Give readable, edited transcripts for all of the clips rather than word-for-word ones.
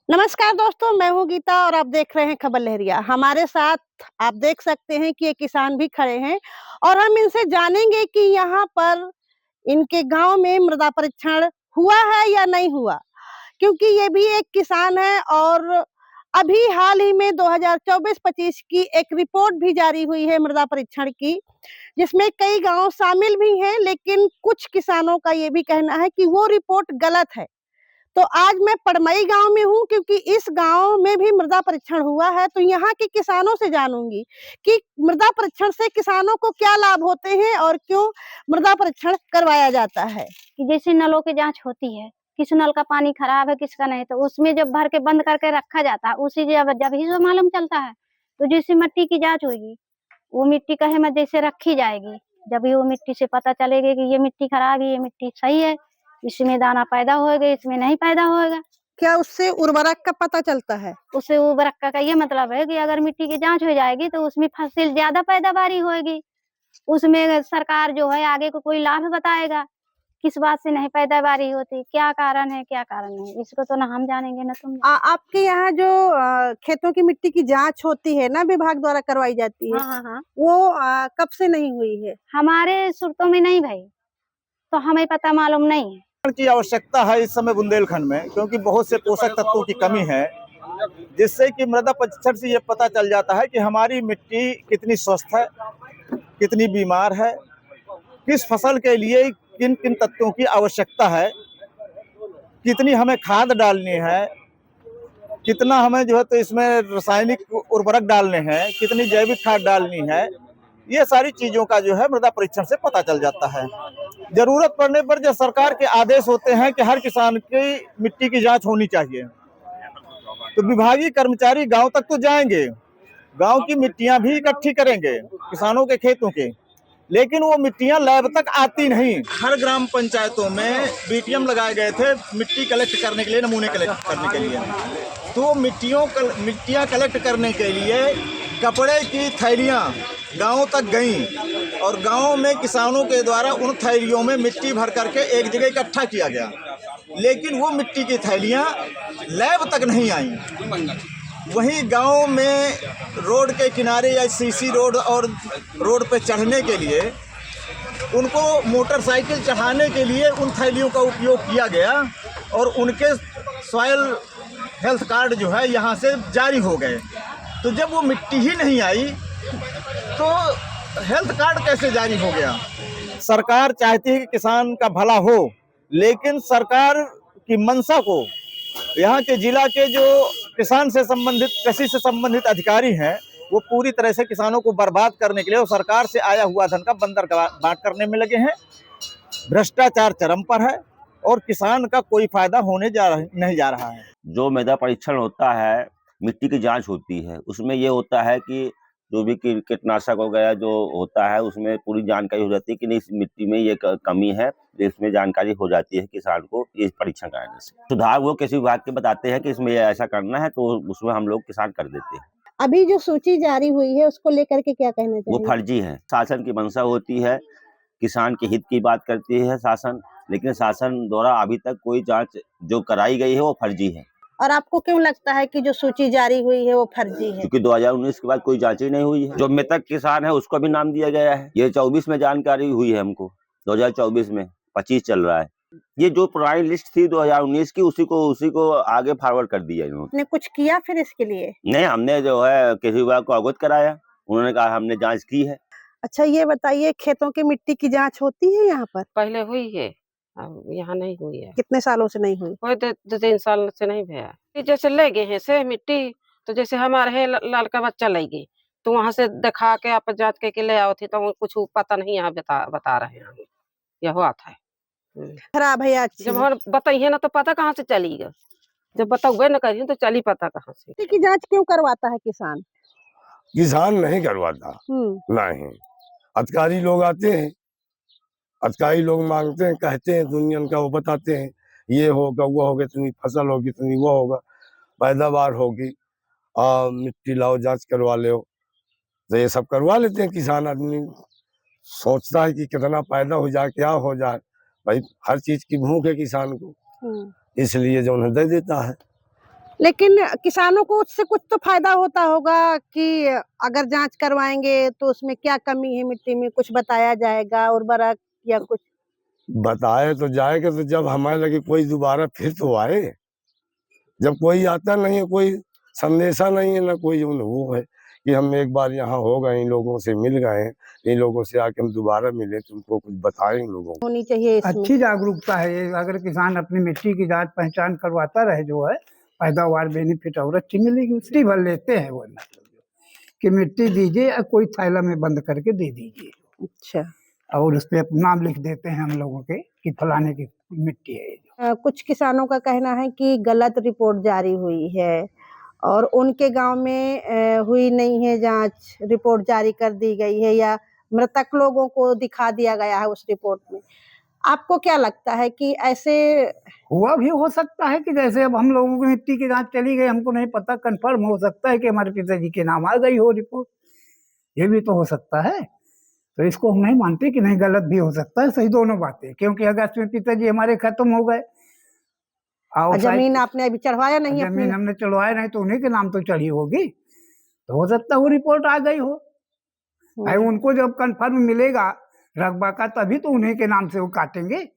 नमस्कार दोस्तों, मैं हूँ गीता और आप देख रहे हैं खबर लहरिया। हमारे साथ आप देख सकते हैं कि ये किसान भी खड़े हैं और हम इनसे जानेंगे कि यहाँ पर इनके गांव में मृदा परीक्षण हुआ है या नहीं हुआ, क्योंकि ये भी एक किसान है और अभी हाल ही में 2024-25 की एक रिपोर्ट भी जारी हुई है मृदा परीक्षण की, जिसमें कई गांव शामिल भी हैं, लेकिन कुछ किसानों का ये भी कहना है कि वो रिपोर्ट गलत है। तो आज मैं पड़मई गांव में हूँ, क्योंकि इस गांव में भी मृदा परीक्षण हुआ है। तो यहाँ के किसानों से जानूंगी कि मृदा परीक्षण से किसानों को क्या लाभ होते हैं और क्यों मृदा परीक्षण करवाया जाता है। कि जैसे नलों की जांच होती है, किस नल का पानी खराब है किसका नहीं, तो उसमें जब भर के बंद करके रखा जाता है उसी जब जब ही तो मालूम चलता है। तो जैसे मिट्टी की जांच होगी, वो मिट्टी कहे में जैसे रखी जाएगी, जब ही वो मिट्टी से पता चलेगा कि ये मिट्टी खराब है, ये मिट्टी सही है, इसमें दाना पैदा होगा, इसमें नहीं पैदा होगा। क्या उससे उर्वरक का पता चलता है? उससे उर्वरक का ये मतलब है कि अगर मिट्टी की जांच हो जाएगी तो उसमें फसल ज्यादा पैदावारी होगी। उसमें सरकार जो है आगे को कोई लाभ बताएगा, किस बात से नहीं पैदावारी होती, क्या कारण है क्या कारण नहीं, इसको तो ना हम जानेंगे ना तुम। आपके यहाँ जो खेतों की मिट्टी की जांच होती है ना, विभाग द्वारा करवाई जाती है, हाँ। वो कब से नहीं हुई है? हमारे सुरतों में नहीं भाई, तो हमें पता मालूम नहीं है। की आवश्यकता है इस समय बुंदेलखंड में, क्योंकि बहुत से पोषक तत्वों की कमी है, जिससे कि मृदा परीक्षण से ये पता चल जाता है कि हमारी मिट्टी कितनी स्वस्थ है, कितनी बीमार है, किस फसल के लिए किन किन तत्वों की आवश्यकता है, कितनी हमें खाद डालनी है, कितना हमें जो है तो इसमें रासायनिक उर्वरक डालने हैं, कितनी जैविक खाद डालनी है। ये सारी चीजों का जो है मृदा परीक्षण से पता चल जाता है। जरूरत पड़ने पर जब सरकार के आदेश होते हैं कि हर किसान की मिट्टी की जांच होनी चाहिए, तो विभागीय कर्मचारी गांव तक तो जाएंगे, गांव की मिट्टियां भी इकट्ठी करेंगे किसानों के खेतों के, लेकिन वो मिट्टियां लैब तक आती नहीं। हर ग्राम पंचायतों में बीटीएम लगाए गए थे मिट्टी कलेक्ट करने के लिए, नमूने कलेक्ट करने के लिए। तो मिट्टियां कलेक्ट करने के लिए कपड़े की थैलियां गांव तक गईं और गांव में किसानों के द्वारा उन थैलियों में मिट्टी भर करके एक जगह इकट्ठा किया गया, लेकिन वो मिट्टी की थैलियां लैब तक नहीं आईं। वहीं गांव में रोड के किनारे या सीसी रोड और रोड पे चढ़ने के लिए उनको मोटरसाइकिल चढ़ाने के लिए उन थैलियों का उपयोग किया गया और उनके सॉइल हेल्थ कार्ड जो है यहाँ से जारी हो गए। तो जब वो मिट्टी ही नहीं आई तो हेल्थ कार्ड कैसे जारी हो गया? सरकार चाहती है कि किसान का भला हो, लेकिन सरकार की मंशा को यहाँ के जिला के जो किसान से संबंधित, कृषि से संबंधित अधिकारी हैं, वो पूरी तरह से किसानों को बर्बाद करने के लिए और सरकार से आया हुआ धन का बंदर बांट करने में लगे हैं। भ्रष्टाचार चरम पर है और किसान का कोई फायदा होने नहीं जा रहा है। जो मृदा परीक्षण होता है, मिट्टी की जांच होती है, उसमें ये होता है कि जो भी कीटनाशक हो गया जो होता है उसमें पूरी जानकारी हो जाती है कि नहीं इस मिट्टी में ये कमी है, इसमें जानकारी हो जाती है किसान को इस परीक्षण कराने से। सुधार वो किसी विभाग के बताते हैं कि इसमें ऐसा करना है, तो उसमें हम लोग किसान कर देते हैं। अभी जो सूची जारी हुई है उसको लेकर के क्या कहना वो चाहिए? फर्जी है। शासन की मंशा होती है, किसान के हित की बात करती है शासन, लेकिन शासन द्वारा अभी तक कोई जांच जो कराई गई है वो फर्जी है। और आपको क्यों लगता है कि जो सूची जारी हुई है वो फर्जी है? क्योंकि 2019 के बाद कोई जांच ही नहीं हुई है। जो मृतक किसान है उसको भी नाम दिया गया है। ये 24 में जानकारी हुई है हमको, 2024 में, 25 चल रहा है। ये जो पुरानी लिस्ट थी 2019 की, उसी को आगे फॉरवर्ड कर दिया इन्होंने। आपने कुछ किया फिर इसके लिए? नहीं, हमने जो है कृषि विभाग को अवगत कराया, उन्होंने कहा हमने जांच की है। अच्छा, ये बताइए, खेतों की मिट्टी की जांच होती है यहाँ पर? पहले हुई है, अब यहाँ नहीं हुई है। कितने सालों से नहीं हुई? कोई 2-3 साल से नहीं भैया। जैसे ले गए हैं से मिट्टी, तो जैसे हमारे है लाल का बच्चा ले गए, तो वहाँ से दिखा के आप जांच के ले आओ थे, तो कुछ पता नहीं यहाँ बता रहे हैं यह हुआ था। खराब है या जब हम बताइए ना तो पता कहाँ से चलेगा, जब बताओगे ना करिए तो चली पता कहाँ से। मिट्टी की जांच क्यों करवाता है किसान? किसान नहीं करवाता, नहीं। अधिकारी लोग आते हैं, अधिकारी लोग मांगते हैं, कहते हैं दुनिया का, वो बताते हैं ये होगा वो होगा, इतनी फसल होगी, इतनी वो होगा, पैदावार होगी, मिट्टी लाओ जांच करवा लो, तो ये सब करवा लेते हैं। किसान आदमी सोचता है कि कितना पैदा हो जाए, क्या हो जाए, भाई हर चीज की भूख है किसान को, इसलिए जो उन्हें दे देता है। लेकिन किसानों को उससे कुछ तो फायदा होता होगा कि अगर जांच करवाएंगे तो उसमें क्या कमी है मिट्टी में, कुछ बताया जाएगा, उर्वरक या कुछ। बताए तो जाएगा, तो जब हमारे लगे कोई दोबारा फिर तो आए। जब कोई आता नहीं है, कोई संदेशा नहीं है, ना कोई वो है कि हम एक बार यहाँ हो गए, इन लोगों से मिल गए, इन लोगों से आके हम दोबारा मिले, तुमको कुछ बताएं इन लोगों को। होनी चाहिए इसमें। अच्छी जागरूकता है ये। अगर किसान अपनी मिट्टी की जांच पहचान करवाता रहे, जो है पैदावार बेनिफिट और अच्छी मिलेगी। उसकी भर लेते हैं वो, मतलब कि मिट्टी दीजिए या कोई थैला में बंद करके दे दीजिए, अच्छा। और उस पे नाम लिख देते हैं हम लोगों के कि फलाने की मिट्टी है ये। कुछ किसानों का कहना है कि गलत रिपोर्ट जारी हुई है और उनके गांव में हुई नहीं है जांच, रिपोर्ट जारी कर दी गई है या मृतक लोगों को दिखा दिया गया है उस रिपोर्ट में। आपको क्या लगता है कि ऐसे हुआ भी हो सकता है कि जैसे अब हम लोगों की मिट्टी की जांच चली गई, हमको नहीं पता, कंफर्म हो सकता है कि हमारे पिताजी के नाम आ गई हो रिपोर्ट, ये भी तो हो सकता है। तो इसको हम नहीं मानते कि नहीं, गलत भी हो सकता है, सही दोनों बातें। क्योंकि अगस्त में पिताजी हमारे खत्म हो गए और जमीन आपने अभी चढ़वाया नहीं अपनी? जमीन हमने चढ़वाया नहीं, तो उन्हीं के नाम तो चढ़ी होगी, तो हो सकता है वो रिपोर्ट आ गई हो। भाई उनको जब कंफर्म मिलेगा रकबा का, तभी तो उन्हीं के नाम से वो काटेंगे।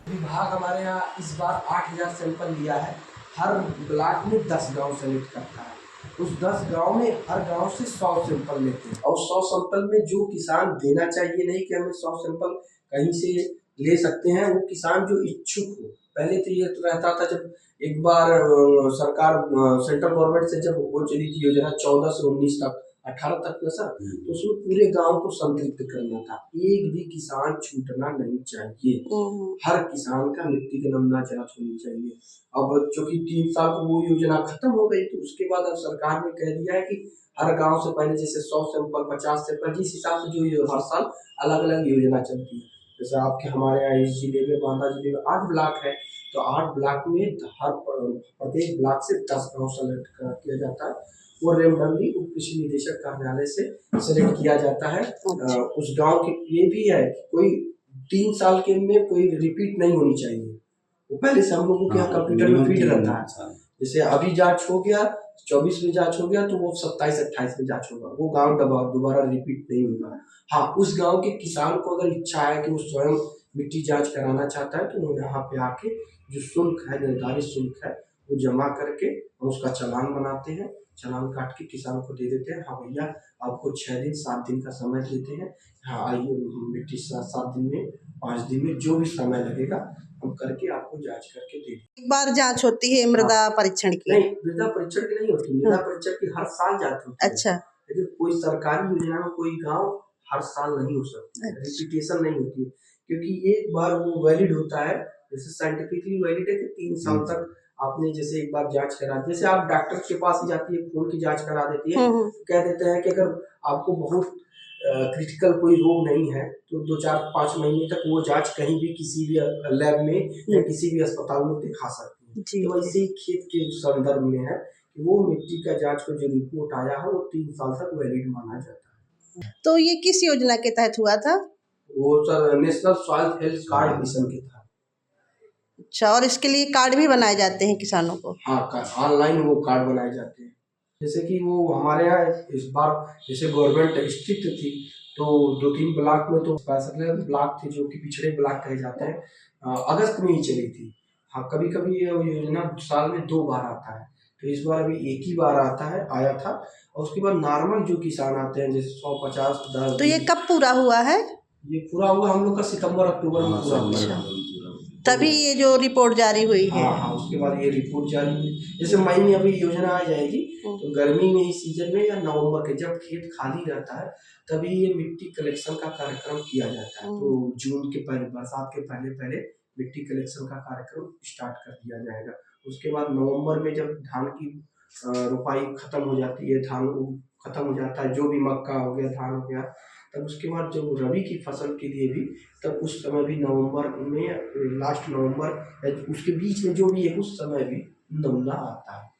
विभाग हमारे यहाँ इस बार 8000 सैंपल लिया है। हर ब्लॉक में 10 गांव सेलेक्ट करता है। उस 10 गांव में हर गांव से 100 सैंपल लेते हैं, और 100 सैंपल में जो किसान देना चाहिए, नहीं कि हमें 100 सैंपल कहीं से ले सकते हैं, वो किसान जो इच्छुक हो। पहले तो ये रहता था, जब एक बार सरकार सेंट्रल गवर्नमेंट से जब वो चली थी योजना 14 से 19 तक, 18 तक ना सर, तो उसमें पूरे गांव को संतृप्त करना था। एक भी किसान छूटना नहीं चाहिए। हर किसान का मिट्टी का नमूना जांच होनी चाहिए। अब चूंकि 3 साल को वो योजना खत्म हो गई, तो उसके बाद अब सरकार ने कह दिया है कि हर गांव से पहले जैसे 100 सैंपल, 50 सैंपल, जिस हिसाब से जो हर साल अलग अलग योजना चलती है। जैसे आपके हमारे यहाँ इस जिले में, बांदा जिले में 8 ब्लॉक है, तो 8 ब्लॉक में हर प्रत्येक ब्लॉक से 10 गाँव सेलेक्ट किया जाता है। वो रेंडमली उप कृषि निदेशक कार्यालय से सेलेक्ट किया जाता है। उस गांव के ये भी है कि कोई 3 साल के में कोई रिपीट नहीं होनी चाहिए। वो पहले से हम लोगों के यहाँ कंप्यूटर में फीड रहता है। जैसे अभी जांच हो गया, 24 में जांच हो गया, तो वो 27-28 में जांच होगा। वो गांव दोबारा रिपीट नहीं होगा। हाँ, उस गांव के किसान को अगर इच्छा है कि वो स्वयं मिट्टी जांच कराना चाहता है, तो वो यहाँ पे आके जो शुल्क है, निर्धारित शुल्क है, वो जमा करके हम उसका चालान बनाते हैं। चालान काट के किसान को दे देते हैं। हाँ भैया, आपको 6 दिन 7 दिन का समय देते हैं, हाँ आइए मिट्टी 7 दिन में, 5 दिन में, जो भी समय लगेगा हम करके आपको जांच करके दे दें। एक बार जांच होती है मृदा परीक्षण की? नहीं, मृदा परीक्षण की नहीं होती। मृदा परीक्षण की हर साल जांच होती है। अच्छा। लेकिन कोई सरकारी योजना में कोई गाँव हर साल नहीं हो सकती, रिपीटेशन नहीं होती है, क्योंकि एक बार वो वैलिड होता है। जैसे साइंटिफिकली वैलिड है कि 3 साल तक आपने जैसे एक बार जांच करा, जैसे आप डॉक्टर के पास ही जाती है, खून की जांच करा देती है, कह देते हैं कि अगर आपको बहुत क्रिटिकल कोई रोग नहीं है, तो 2-4-5 महीने तक वो जांच कहीं भी किसी भी लैब में या किसी भी अस्पताल में दिखा सकते हैं। तो वैसे ही खेत के संदर्भ में है कि वो मिट्टी का जांच का जो रिपोर्ट आया है, वो 3 साल तक वैलिड माना जाता है। तो ये किस योजना के तहत हुआ था? वो sir national soil health card mission के था। अच्छा, और इसके लिए कार्ड भी बनाए जाते हैं किसानों को? हाँ, ऑनलाइन वो कार्ड बनाए जाते हैं। जैसे कि वो हमारे यहाँ इस बार जैसे गवर्नमेंट स्ट्रिक्ट थी, तो 2-3 ब्लॉक में तो स्पेशल ब्लॉक थे जो कि पिछड़े ब्लॉक कहे जाते हैं, अगस्त में ही चली थी। हाँ, कभी कभी ये योजना साल में 2 बार आता है, तो इस बार अभी एक ही बार आया था। और उसके बाद नॉर्मल जो किसान आते हैं, जैसे 150 10। तो ये कब पूरा हुआ है? ये पूरा हुआ हम लोग का सितंबर-अक्टूबर में पूरा हुआ। तभी ये जो रिपोर्ट जारी हुई है? हाँ, उसके बाद ये रिपोर्ट जारी हुई। जैसे मई में अभी योजना आ जाएगी, तो गर्मी में ही सीजन में या नवंबर के जब खेत खाली रहता है, तभी ये मिट्टी कलेक्शन का कार्यक्रम किया जाता है। तो जून के पहले, बरसात के पहले मिट्टी कलेक्शन का कार्यक्रम स्टार्ट कर दिया जाएगा। उसके बाद नवंबर में जब धान की रोपाई खत्म हो जाती है, धान खत्म हो जाता है, जो भी मक्का हो गया, धान हो गया, तब उसके बाद जब रबी की फसल के लिए भी, तब उस समय भी नवंबर में, लास्ट नवंबर या उसके बीच में जो भी है, उस समय भी नमूना आता है।